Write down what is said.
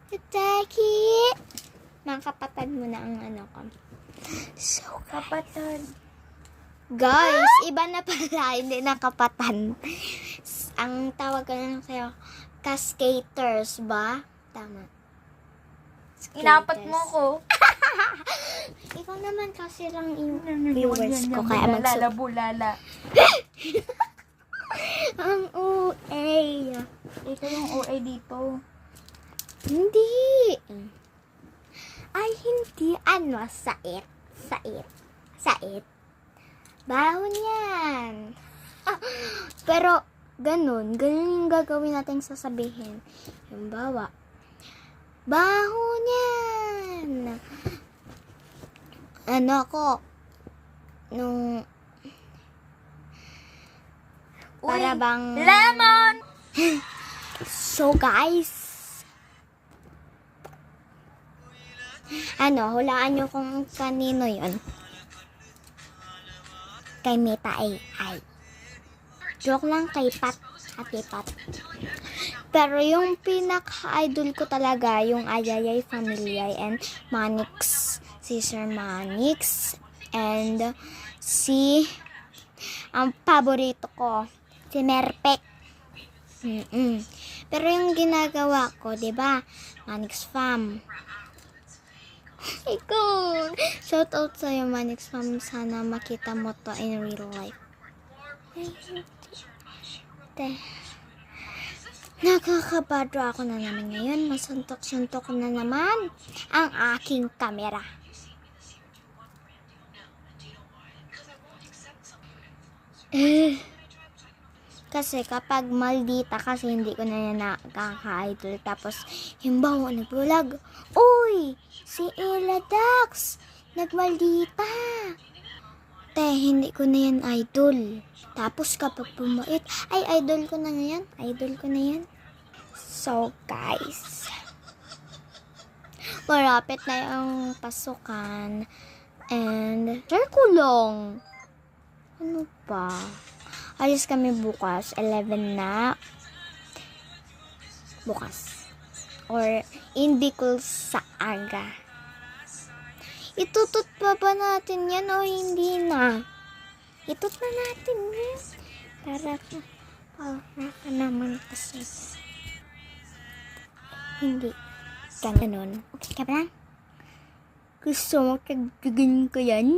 Jackie! Mga kapatid mo na ang ano ko. So, Kapatid. guys, iba na pala, hindi na kapatan. Ang tawag ko lang sa'yo, cascaters ba? Tama. Inapat mo ko. Ikaw naman kasi lang yung viewers ko, kaya Lala, bulala. Ang OA. Ikaw yung OA dito. Hindi. Ay, hindi. Ano? Sait. Bahon yan. Pero, ganun yung gagawin natin sasabihin. Yung bawa. Bahon yan. Ano ako, nung, para bang, Lemon! so guys, hulaan nyo kung kanino yon. Kay Meta AI. Joke lang, kay Pat. Ate Pat. Pero yung pinaka-idol ko talaga, yung Ayayay Family and Manix. Si Sir Manix. And ang paborito ko, si Merpek. Pero yung ginagawa ko, 'di ba? Manix Fam. Ikaw. Shout out sa iyo, Manix Fam. Sana makita mo to in real life. Nakakabado ako na naman ngayon. Masuntok-suntok na naman ang aking kamera. Kasi kapag maldita kasi hindi ko na yan nakaka-idol. Tapos, himbawa, nag-vlog. Uy! Si Ella Dax! Nagmaldita! Hindi ko na yan idol. Tapos kapag pumait, ay idol ko na yan. So guys, marapit na yung pasukan. And, share ko lang. Ano pa? Alis kami bukas. 11 na. Bukas. Or, hindi ko sa aga. Itutot pa ba natin yan o hindi na? Itut na natin yan. Para ka naman kasi. Hindi. Ganun. Okay ka ba lang? Gusto mo kagagin ko yan?